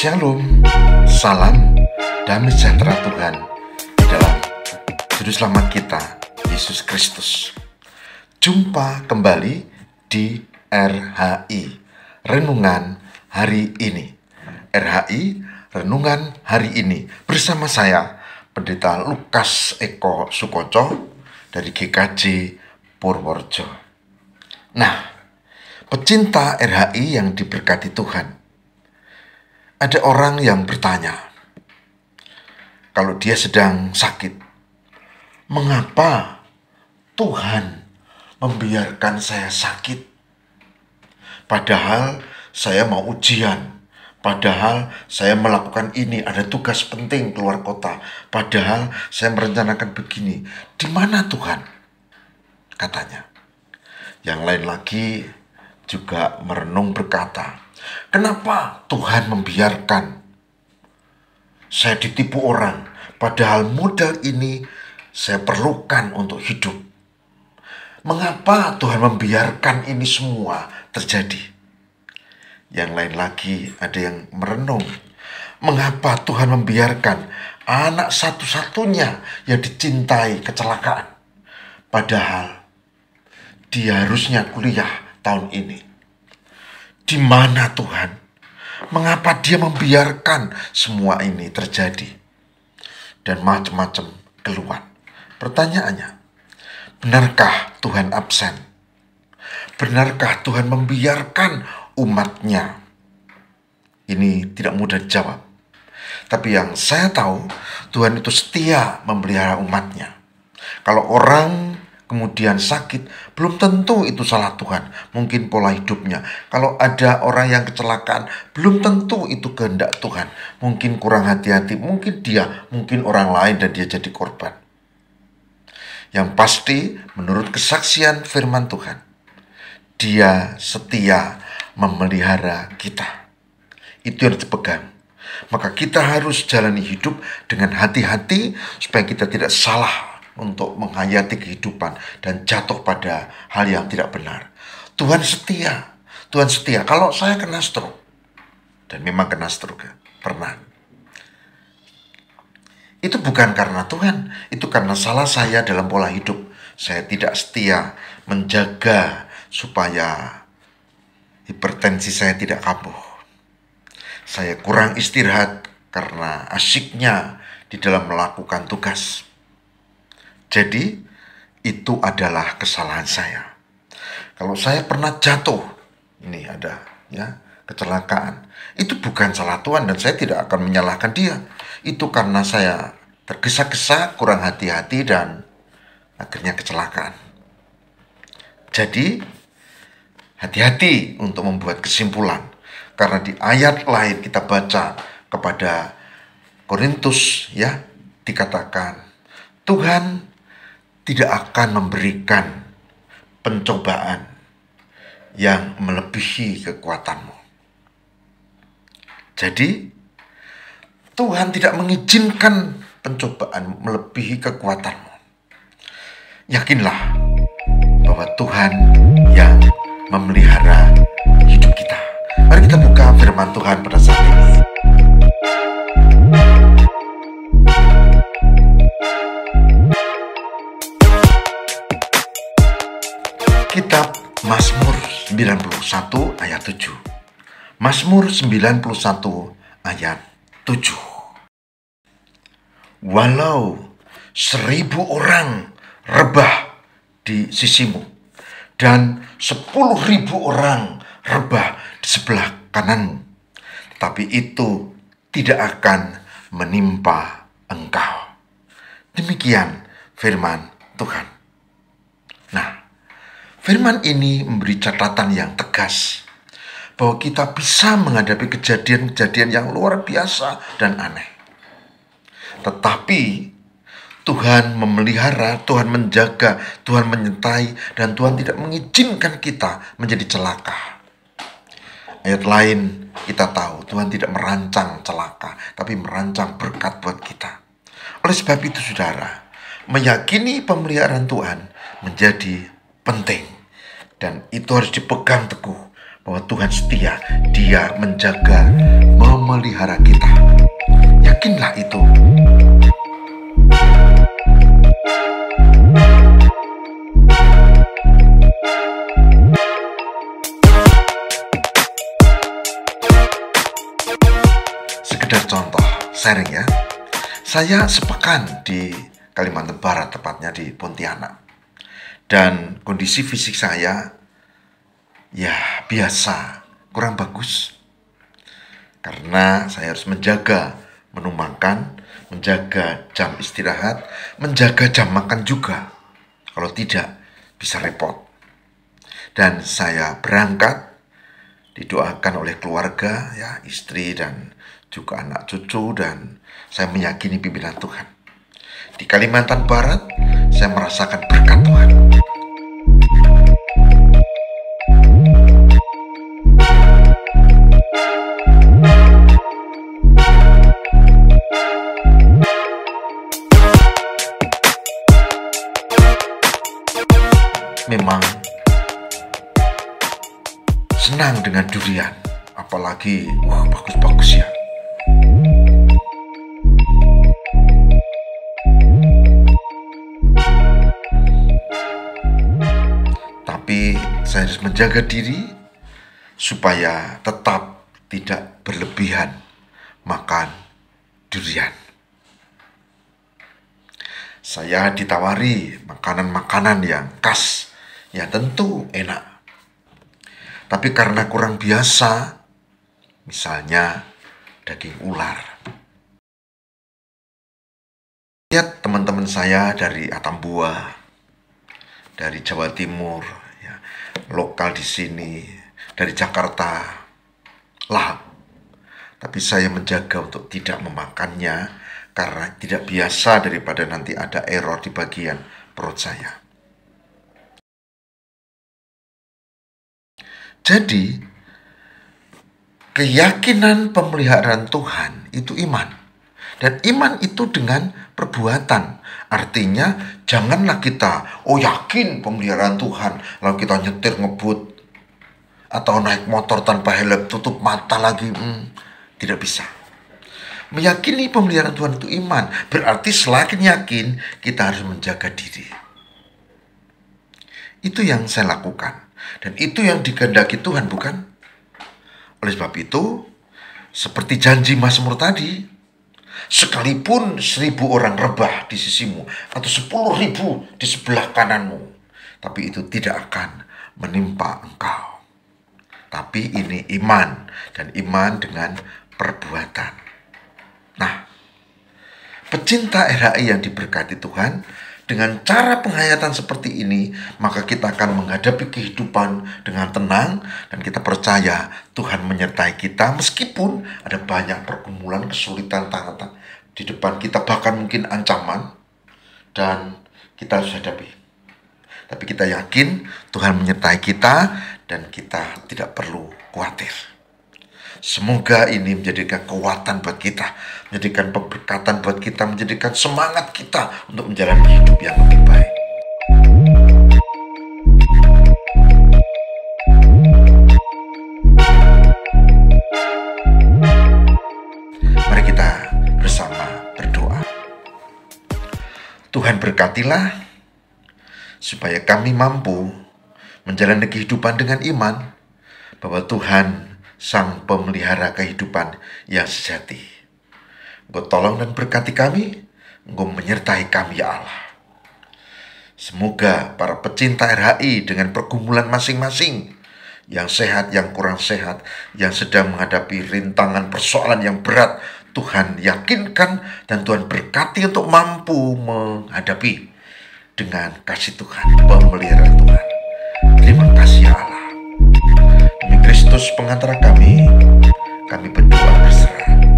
Shalom, salam, damai sejahtera Tuhan di dalam Juru Selamat kita, Yesus Kristus. Jumpa kembali di RHI, Renungan Hari Ini. RHI, Renungan Hari Ini, bersama saya, Pendeta Lukas Eko Sukoco dari GKJ Purworejo. Nah, pecinta RHI yang diberkati Tuhan, ada orang yang bertanya, kalau dia sedang sakit, mengapa Tuhan membiarkan saya sakit? Padahal saya mau ujian, padahal saya melakukan ini, ada tugas penting keluar kota, padahal saya merencanakan begini. Di mana Tuhan? Katanya. Yang lain lagi juga merenung berkata, kenapa Tuhan membiarkan saya ditipu orang, padahal modal ini saya perlukan untuk hidup? Mengapa Tuhan membiarkan ini semua terjadi? Yang lain lagi ada yang merenung, mengapa Tuhan membiarkan anak satu-satunya yang dicintai kecelakaan, padahal dia harusnya kuliah tahun ini. Di mana Tuhan? Mengapa dia membiarkan semua ini terjadi? Dan macam-macam keluhan. Pertanyaannya, benarkah Tuhan absen? Benarkah Tuhan membiarkan umatnya? Ini tidak mudah dijawab. Tapi yang saya tahu, Tuhan itu setia memelihara umatnya. Kalau orang kemudian sakit, belum tentu itu salah Tuhan. Mungkin pola hidupnya. Kalau ada orang yang kecelakaan, belum tentu itu kehendak Tuhan. Mungkin kurang hati-hati, mungkin dia, mungkin orang lain dan dia jadi korban. Yang pasti, menurut kesaksian firman Tuhan, dia setia memelihara kita. Itu yang dipegang. Maka kita harus jalani hidup dengan hati-hati supaya kita tidak salah untuk menghayati kehidupan dan jatuh pada hal yang tidak benar. Tuhan setia. Tuhan setia. Kalau saya kena stroke, dan memang kena stroke, pernah. Itu bukan karena Tuhan, itu karena salah saya dalam pola hidup. Saya tidak setia menjaga supaya hipertensi saya tidak kambuh. Saya kurang istirahat karena asyiknya di dalam melakukan tugas. Jadi, itu adalah kesalahan saya. Kalau saya pernah jatuh, ini ada ya kecelakaan, itu bukan salah Tuhan dan saya tidak akan menyalahkan dia. Itu karena saya tergesa-gesa, kurang hati-hati dan akhirnya kecelakaan. Jadi, hati-hati untuk membuat kesimpulan. Karena di ayat lain kita baca kepada Korintus ya, dikatakan Tuhan tidak akan memberikan pencobaan yang melebihi kekuatanmu. Jadi, Tuhan tidak mengizinkan pencobaan melebihi kekuatanmu. Yakinlah bahwa Tuhan yang memelihara hidup kita. Mari kita buka firman Tuhan pada saat ini. Kitab Mazmur 91 ayat 7. Mazmur 91 ayat 7. Walau 1000 orang rebah di sisimu dan 10.000 orang rebah di sebelah kananmu, tapi itu tidak akan menimpa engkau. Demikian firman Tuhan. Nah, firman ini memberi catatan yang tegas bahwa kita bisa menghadapi kejadian-kejadian yang luar biasa dan aneh. Tetapi Tuhan memelihara, Tuhan menjaga, Tuhan menyertai, dan Tuhan tidak mengizinkan kita menjadi celaka. Ayat lain kita tahu Tuhan tidak merancang celaka, tapi merancang berkat buat kita. Oleh sebab itu saudara, meyakini pemeliharaan Tuhan menjadi penting. Dan itu harus dipegang teguh. bahwa Tuhan setia. Dia menjaga, memelihara kita. Yakinlah itu. Sekedar contoh, sharing ya. Saya sepekan di Kalimantan Barat, tepatnya di Pontianak. Dan kondisi fisik saya ya biasa, kurang bagus. Karena saya harus menjaga, menumbangkan, menjaga jam istirahat, menjaga jam makan juga. Kalau tidak, bisa repot. Dan saya berangkat, didoakan oleh keluarga, ya, istri dan juga anak cucu, dan saya meyakini pimpinan Tuhan. Di Kalimantan Barat, saya merasakan berkat Tuhan. Memang senang dengan durian, apalagi bagus-bagus ya. Tapi saya harus menjaga diri supaya tetap tidak berlebihan makan durian. Saya ditawari makanan-makanan yang khas, ya tentu enak. Tapi karena kurang biasa, misalnya daging ular. Lihat teman-teman saya dari Atambua, dari Jawa Timur, ya, lokal di sini, dari Jakarta, lahap. Tapi saya menjaga untuk tidak memakannya karena tidak biasa, daripada nanti ada error di bagian perut saya. Jadi, keyakinan pemeliharaan Tuhan itu iman. Dan iman itu dengan perbuatan. Artinya, janganlah kita, yakin pemeliharaan Tuhan, lalu kita nyetir ngebut, atau naik motor tanpa helm, tutup mata lagi. Tidak bisa. Meyakini pemeliharaan Tuhan itu iman. Berarti semakin yakin, kita harus menjaga diri. Itu yang saya lakukan. Dan itu yang dikehendaki Tuhan, bukan? Oleh sebab itu, seperti janji Mazmur tadi, sekalipun 1.000 orang rebah di sisimu, atau 10.000 di sebelah kananmu, tapi itu tidak akan menimpa engkau. Tapi ini iman, dan iman dengan perbuatan. Nah, pecinta RHI yang diberkati Tuhan, dengan cara penghayatan seperti ini, maka kita akan menghadapi kehidupan dengan tenang, dan kita percaya Tuhan menyertai kita meskipun ada banyak pergumulan, kesulitan, tantangan di depan kita, bahkan mungkin ancaman, dan kita harus hadapi. Tapi kita yakin Tuhan menyertai kita dan kita tidak perlu khawatir. Semoga ini menjadikan kekuatan buat kita, menjadikan pemberkatan buat kita, menjadikan semangat kita untuk menjalani hidup yang lebih baik. Mari kita bersama berdoa. Tuhan berkatilah supaya kami mampu menjalani kehidupan dengan iman bahwa Tuhan Sang pemelihara kehidupan yang sejati. Engkau tolong dan berkati kami, Engkau menyertai kami ya Allah. Semoga para pecinta RHI dengan pergumulan masing-masing, yang sehat, yang kurang sehat, yang sedang menghadapi rintangan persoalan yang berat, Tuhan yakinkan dan Tuhan berkati untuk mampu menghadapi dengan kasih Tuhan, pemeliharaan Tuhan. Terima kasih ya Allah. Demi Kristus pengantara kami berdoa berserah.